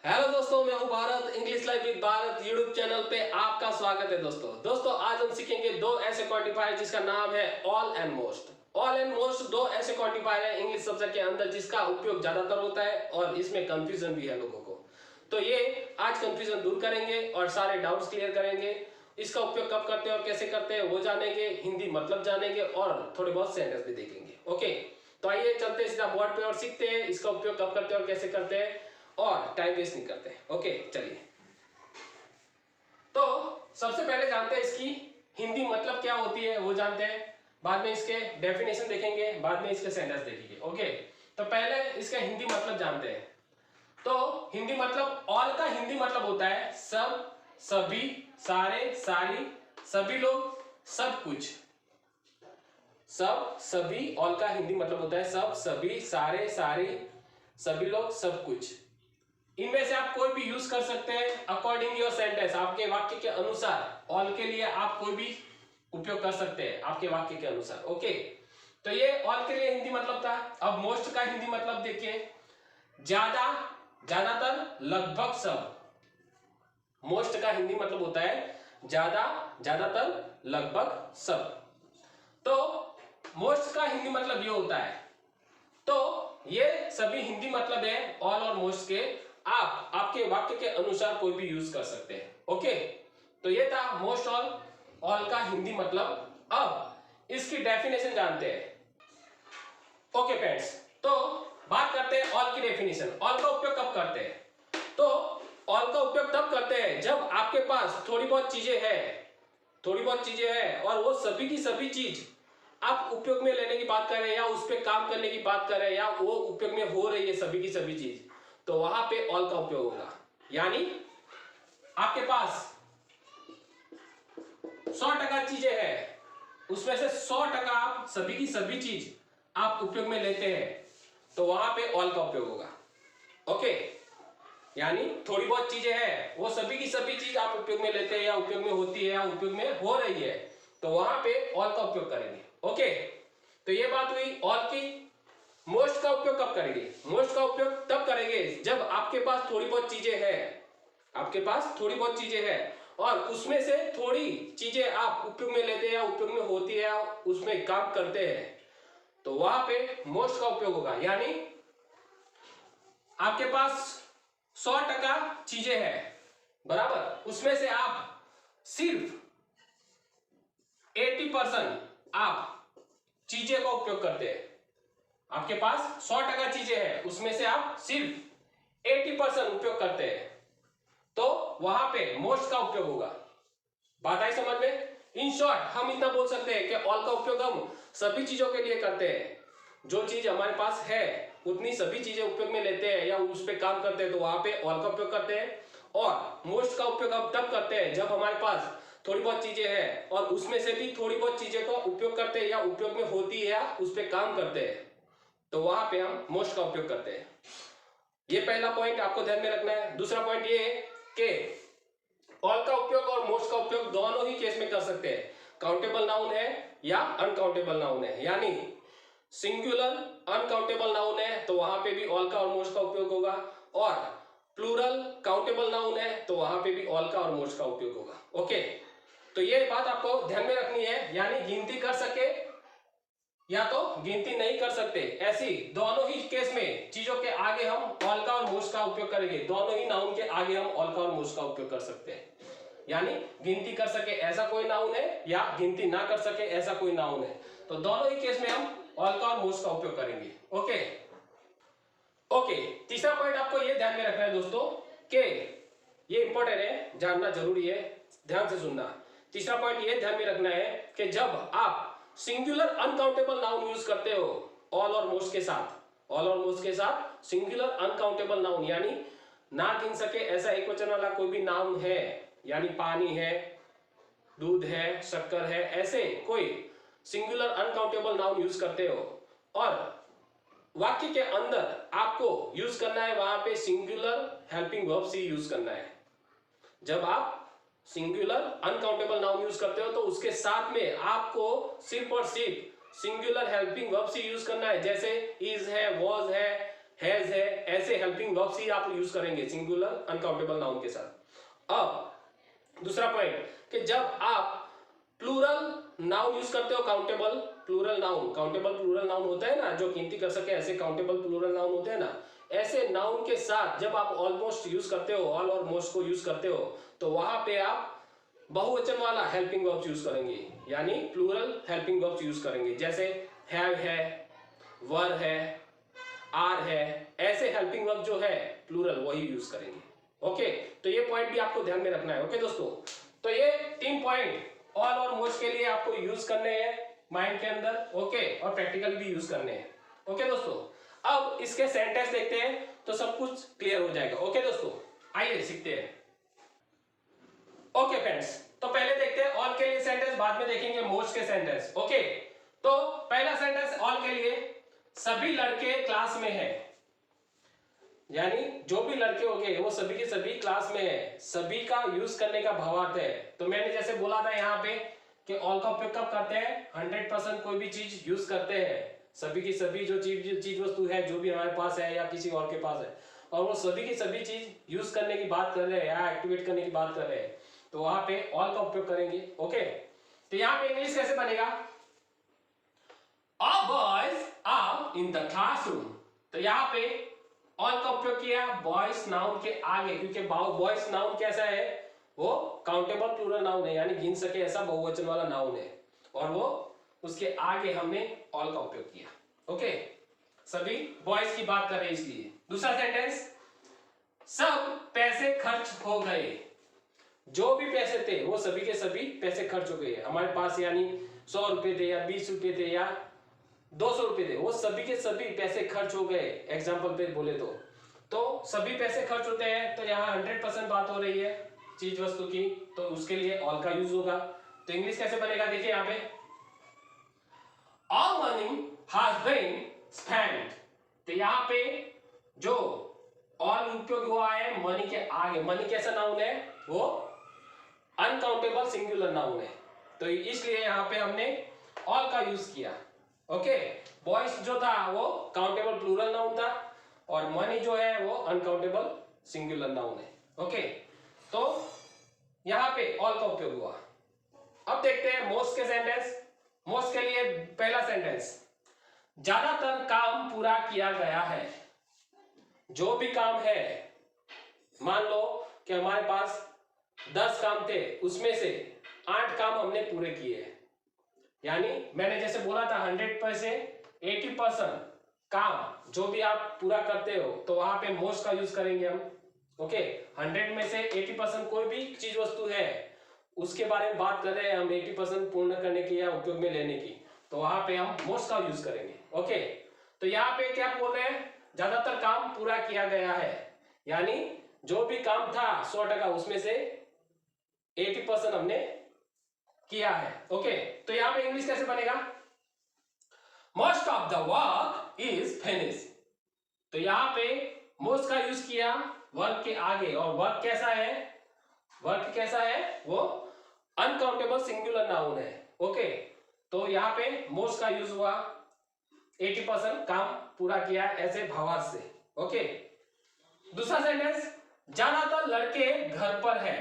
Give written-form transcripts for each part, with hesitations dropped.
Hello दोस्तों, मैं हूं Bharat. English live with Bharat YouTube channel पे आपका स्वागत है। दोस्तों आज हम सीखेंगे दो ऐसे क्वांटिफायर जिसका नाम है all and most. All and most दो ऐसे क्वांटिफायर है इंग्लिश सब्जेक्ट के अंदर जिसका उपयोग ज्यादातर होता है और इसमें कंफ्यूजन भी है लोगों को। तो ये आज कंफ्यूजन दूर करेंगे और सारे डाउट्स क्लियर करेंगे। इसका उपयोग कब करते हैं और कैसे करते हैं वो जानेंगे, हिंदी मतलब जानेंगे और थोड़े बहुत सेंटेंस भी देखेंगे। ओके, तो आइए चलते सीधा बोर्ड पे और सीखते हैं इसका उपयोग कब करते हैं और कैसे करते हैं और टाइम वेस्ट नहीं करते। ओके चलिए, तो सबसे पहले जानते हैं इसकी हिंदी मतलब क्या होती है, वो जानते हैं। बाद में इसके डेफिनेशन देखेंगे, बाद में इसके सेंटेंस देखेंगे। ओके, तो पहले इसका हिंदी मतलब जानते हैं। तो हिंदी मतलब ऑल का हिंदी मतलब होता है सब, सभी, सारे, सारी, सभी लोग, सब कुछ। सब, सभी, ऑल का हिंदी मतलब होता है सब, सभी, सारे, सारी, सभी लोग, सब कुछ। इनमें से आप कोई भी यूज कर सकते हैं अकॉर्डिंग योर सेंटेंस, आपके वाक्य के अनुसार। ऑल के लिए आप कोई भी उपयोग कर सकते हैं आपके वाक्य के अनुसार। ओके, तो ये ऑल के लिए हिंदी मतलब था। अब मोस्ट का हिंदी मतलब देखिए, ज्यादा, ज्यादातर, लगभग सब। मोस्ट का हिंदी मतलब होता है ज्यादा, ज्यादातर, लगभग सब। तो मोस्ट का हिंदी मतलब ये होता है। तो ये सभी हिंदी मतलब है ऑल और मोस्ट के। आप आपके वाक्य के अनुसार कोई भी यूज कर सकते हैं। ओके, तो ये था मोस्ट ऑल का हिंदी मतलब। अब इसकी डेफिनेशन जानते हैं। ओके फ्रेंड्स, तो बात करते हैं ऑल की डेफिनेशन। ऑल का उपयोग कब करते हैं? तो ऑल का उपयोग तब करते हैं जब आपके पास थोड़ी बहुत चीजें हैं और वो सभी की सभी चीज आप उपयोग में लेने की बात कर रहे हैं या उस पर काम करने की बात कर रहे हैं या वो उपयोग में हो रही है सभी की सभी चीज, तो वहां पे ऑल का उपयोग होगा। यानी आपके पास 100% चीजें हैं, उसमें से 100% आप सभी की सभी चीज आप उपयोग में लेते हैं, तो वहां पे ऑल का उपयोग होगा। ओके, यानी थोड़ी बहुत चीजें हैं, वो सभी की सभी चीज आप उपयोग में लेते हैं या उपयोग में होती है या उपयोग में हो रही है, तो वहां पे ऑल का उपयोग करेंगे। ओके, तो ये बात हुई ऑल की। मोस्ट का उपयोग कब करेंगे? मोस्ट का उपयोग तब करेंगे जब आपके पास थोड़ी बहुत चीजें हैं, आपके पास थोड़ी बहुत चीजें हैं और उसमें से थोड़ी चीजें आप उपयोग में लेते हैं या उपयोग में होती है या उसमें काम करते हैं, तो वहां पे मोस्ट का उपयोग होगा। यानी आपके पास 100% चीजें हैं, बराबर, उसमें से आप सिर्फ 80% आप चीजें का उपयोग करते हैं। आपके पास 100% चीजें हैं, उसमें से आप सिर्फ 80% उपयोग करते हैं, तो वहां पे मोस्ट का उपयोग होगा। बात आई समझ में? इन शॉर्ट हम इतना बोल सकते हैं कि ऑल का उपयोग हम सभी चीजों के लिए करते हैं। जो चीज हमारे पास है उतनी सभी चीजें उपयोग में लेते हैं या उस पर काम करते हैं, तो वहां पे ऑल का उपयोग करते हैं। और मोस्ट का उपयोग हम तब करते हैं जब हमारे पास थोड़ी बहुत चीजें हैं और उसमें से भी थोड़ी बहुत चीजें का उपयोग करते हैं या उपयोग में होती है या उस पर काम करते हैं, तो वहां पे हम मोस्ट का उपयोग करते हैं। ये पहला पॉइंट आपको ध्यान में रखना है। दूसरा पॉइंट ये है कि ऑल का उपयोग और मोस्ट का उपयोग दोनों ही केस में कर सकते हैं। काउंटेबल नाउन है या अनकाउंटेबल नाउन है, यानी सिंगुलर अनकाउंटेबल नाउन है तो वहां पे भी ऑल का और मोस्ट का उपयोग होगा, और प्लूरल काउंटेबल नाउन है तो वहां पे भी ऑल का और मोस्ट का उपयोग होगा। ओके, तो ये बात आपको ध्यान में रखनी है। यानी गिनती कर सके या तो गिनती नहीं कर सकते, ऐसी दोनों ही केस में चीजों के आगे हम ऑल का और मोस्ट का उपयोग करेंगे। दोनों ही नाउन के आगे हम ऑल का और मोस्ट का उपयोग कर सकते हैं। यानी गिनती कर सके ऐसा कोई नाउन है या गिनती ना कर सके ऐसा कोई नाउन है, तो दोनों ही केस में हम ऑल का और मोस्ट का उपयोग करेंगे। ओके ओके, तीसरा पॉइंट आपको ये ध्यान में रखना है दोस्तों कि ये इंपॉर्टेंट है, जानना जरूरी है, ध्यान से सुनना। तीसरा पॉइंट ये ध्यान में रखना है कि जब आप सिंगुलर अनकाउंटेबल नाउन यूज करते हो ऑल और मोस्ट के साथ, ऑल और मोस्ट के साथ सिंगुलर अनकाउंटेबल नाउन, यानी ना गिन सके ऐसा एक वचन वाला कोई भी नाउन है, यानी पानी है, दूध है, शक्कर है, ऐसे कोई सिंगुलर अनकाउंटेबल नाउन यूज करते हो और वाक्य के अंदर आपको यूज करना है वहां पे सिंगुलर हेल्पिंग वर्ब सी यूज करना है। जब आप सिंगुलर अनकाउंटेबल नाउन यूज करते हो तो उसके साथ में आपको सिर्फ और सिर्फ सिंगुलर हेल्पिंग वर्ब सी यूज करना है। जैसे इज है, वॉज है, हैज है, ऐसे हेल्पिंग वर्ब्स ही आप यूज करेंगे सिंगुलर अनकाउंटेबल नाउन के साथ। अब दूसरा पॉइंट कि जब आप प्लूरल नाउन यूज करते हो, countable plural noun, countable plural noun होता है ना जो गिनती कर सके, ऐसे काउंटेबल प्लूरल नाउन होते हैं ना, ऐसे नाउन के साथ जब आप ऑलमोस्ट यूज करते हो, ऑल और मोस्ट को यूज करते हो, तो वहां पे आप बहुवचन वाला हेल्पिंग वर्ब्स यूज करेंगे, यानी प्लूरल हेल्पिंग वर्ब्स यूज करेंगे, जैसे हैव है, वर है, आर है, ऐसे हेल्पिंग वर्ब जो है प्लूरल वही यूज करेंगे। ओके, तो ये पॉइंट भी आपको ध्यान में रखना है। ओके दोस्तों, तो ये 3 पॉइंट ऑल और मोस्ट के लिए आपको यूज करने हैं माइंड के अंदर। ओके, और प्रैक्टिकल भी यूज करने हैं। ओके दोस्तों, अब इसके सेंटेंस देखते हैं तो सब कुछ क्लियर हो जाएगा। ओके दोस्तों, आइए सीखते हैं। ओके फ्रेंड्स, तो पहले देखते हैं ऑल के लिए सेंटेंस, बाद में देखेंगे मोस्ट के सेंटेंस। ओके, तो पहला सेंटेंस ऑल के लिए, सभी लड़के क्लास में हैं, यानी जो भी लड़के होंगे वो सभी के सभी क्लास में है, सभी का यूज करने का भावार्थ है। तो मैंने जैसे बोला था यहाँ पे कि ऑल का उपयोग कब करते हैं, 100% कोई भी चीज यूज करते हैं, सभी की सभी जो चीज वस्तु है जो भी हमारे पास है या किसी और के पास है, और वो सभी की सभी चीज यूज करने की बात कर रहे हैं या एक्टिवेट करने की बात कर रहे हैं, तो वहां पे ऑल का उपयोग करेंगे। ओके, तो यहाँ पे इंग्लिश कैसे बनेगा, All boys are in the classroom। तो यहाँ पे ऑल का उपयोग किया बॉयज नाउन के आगे, क्योंकि बॉयज नाउन कैसा है, वो काउंटेबल प्लूरल नाउन है, यानी गिन सके ऐसा बहुवचन वाला नाउन है, और वो उसके आगे हमने ऑल का उपयोग किया। ओके, सभी बॉयज की बात कर रहे हैं इसलिए। दूसरा सेंटेंस, सब पैसे खर्च हो गए, जो भी पैसे थे वो सभी के सभी पैसे खर्च हो गए हमारे पास, यानी 100 रुपए थे या 20 रुपए थे या 200 रुपए थे, वो सभी के सभी पैसे खर्च हो गए। एग्जाम्पल पे बोले तो सभी पैसे खर्च होते हैं, तो यहाँ 100% बात हो रही है चीज वस्तु की, तो उसके लिए ऑल का यूज होगा। तो इंग्लिश कैसे बनेगा, देखिए यहाँ पे, all money has been spent. तो यहाँ पे जो ऑल उपयोग हुआ है मनी के आगे, मनी कैसा नाउन है, वो अनकाउंटेबल सिंगुलर नाउन है, तो इसलिए यहाँ पे हमने ऑल का यूज किया। ओके, बॉयज जो था वो काउंटेबल प्लूरल नाउन था, और मनी जो है वो अनकाउंटेबल सिंगुलर नाउन है। ओके, तो यहां पे ऑल का उपयोग हुआ। अब देखते हैं मोस्ट के सेंटेंस। मोस्ट के लिए पहला सेंटेंस, ज्यादातर काम पूरा किया गया है। जो भी काम है, मान लो कि हमारे पास 10 काम थे, उसमें से 8 काम हमने पूरे किए, यानी मैंने जैसे बोला था 100 से 80% काम जो भी आप पूरा करते हो, तो वहां पे मोस्ट का यूज करेंगे हम। ओके, 100 में से 80% कोई भी चीज वस्तु है उसके बारे में बात कर रहे हैं हम, 80% पूर्ण करने की या उपयोग में लेने की, तो वहां पे हम मोस्ट का यूज करेंगे। ओके, तो यहाँ पे क्या बोल रहे हैं, ज्यादातर काम पूरा किया गया है, यानी जो भी काम था 100% उसमें से 80% हमने किया है। ओके, तो यहाँ पे इंग्लिश कैसे बनेगा, most of the work is finish. तो यहाँ पे मोस्ट का यूज किया वर्क के आगे, और वर्क कैसा है, वर्क कैसा है, वो अनकाउंटेबल सिंगुलर नाउन है। ओके, तो यहाँ पे मोस्ट का यूज हुआ, 80% काम पूरा किया ऐसे भावार्थ से। ओके, दूसरा सेंटेंस, ज्यादातर लड़के घर पर है।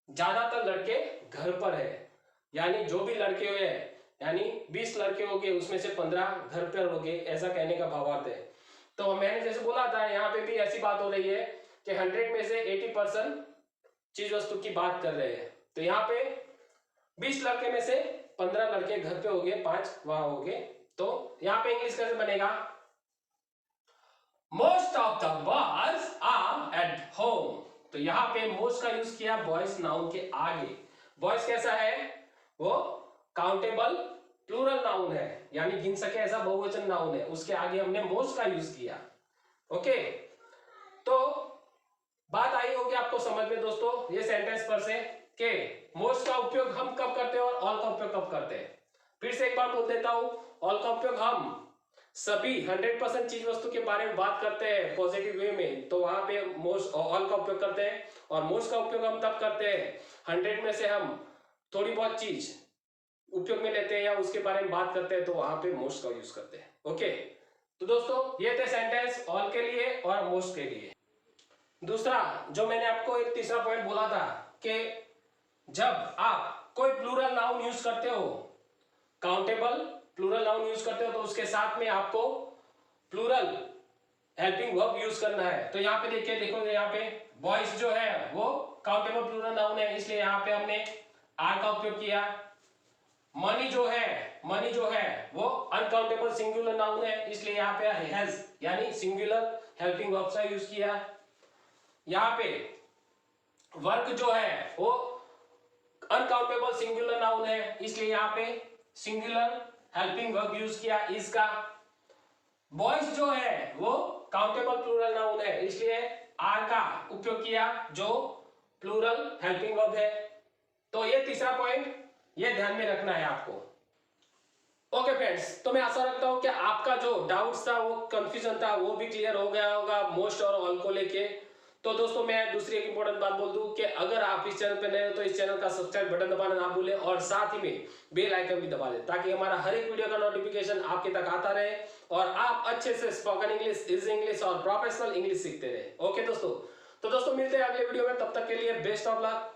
ज्यादातर लड़के घर पर है, यानी जो भी लड़के हुए हैं, यानी 20 लड़के हो गए उसमें से 15 घर पर हो गए, ऐसा कहने का भावार्थ है। तो मैंने जैसे बोला था यहाँ पे भी ऐसी बात हो रही है कि 100 में से 80% चीज वस्तु की बात कर रहे हैं, तो यहाँ पे 20 लड़के में से 15 लड़के घर पे हो गए, 5 वहां हो गए, तो यहाँ पे इंग्लिश कैसे बनेगा, most of the boys are at home. तो यहाँ पे मोस्ट का यूज किया बॉयज नाउन के आगे। बॉयज कैसा है, वो काउंटेबल प्लूरल नाउन है, यानी गिन सके ऐसा बहुवचन नाउन है, उसके आगे हमने मोस्ट का यूज किया। ओके, तो बात आई होगी आपको समझ में दोस्तों ये सेंटेंस पर से कि मोस्ट का उपयोग हम कब करते हैं और ऑल का उपयोग कब करते हैं। फिर से एक बार बोल देता हूं, ऑल का उपयोग हम सभी 100% चीज वस्तु के बारे में बात करते हैं पॉजिटिव वे में, तो वहां पे मोस्ट ऑल का उपयोग करते हैं, और मोस्ट का उपयोग हम तब करते हैं 100 में से हम थोड़ी बहुत चीज उपयोग में लेते हैं या उसके बारे में बात करते हैं, तो वहां पे मोस्ट का यूज करते हैं। ओके, तो दोस्तों ये थे सेंटेंस ऑल के लिए और मोस्ट के लिए। दूसरा जो मैंने आपको एक तीसरा पॉइंट बोला था कि जब आप कोई प्लूरल नाउन यूज करते हो, काउंटेबल प्लूरल नाउन यूज करते हो, तो उसके साथ में आपको प्लूरल हेल्पिंग वर्ब यूज करना है। तो यहाँ पे देखिए, देखो यहाँ पे बॉयज जो है वो काउंटेबल प्लूरल नाउन है, इसलिए यहाँ पे हमने आर का उपयोग किया। मनी जो है वो अनकाउंटेबल सिंगुलर नाउन है, इसलिए यहाँ पे हैज यानी सिंगुलर हेल्पिंग वर्ब का यूज किया। यहाँ पे वर्क जो है वो अनकाउंटेबल सिंगुलर नाउन है, इसलिए यहाँ पे सिंगुलर हेल्पिंग वर्ब यूज किया इज का। बॉयज जो है वो काउंटेबल प्लूरल नाउन है, इसलिए आर का उपयोग किया जो प्लूरल हेल्पिंग वर्ब है। तो ये तीसरा पॉइंट ये ध्यान में रखना है आपको। ओके फ्रेंड्स, तो मैं आशा रखता हूं कि आपका जो डाउट्स था, वो कंफ्यूजन था, वो भी क्लियर हो गया होगा मोस्ट और ऑल को लेके। तो दोस्तों मैं दूसरी एक इंपॉर्टेंट बात बोल दूं कि अगर आप इस चैनल पे नए हो तो इस चैनल का सब्सक्राइब बटन दबाना ना भूलें और साथ ही में बेल आइकन भी दबा दें, ताकि हमारा हर एक वीडियो का नोटिफिकेशन आपके तक आता रहे और आप अच्छे से स्पोकन इंग्लिश, इजी इंग्लिश और प्रोफेशनल इंग्लिश सीखते रहे। ओके दोस्तों, तो दोस्तों मिलते हैं अगले वीडियो में, तब तक के लिए बेस्ट ऑफ लक।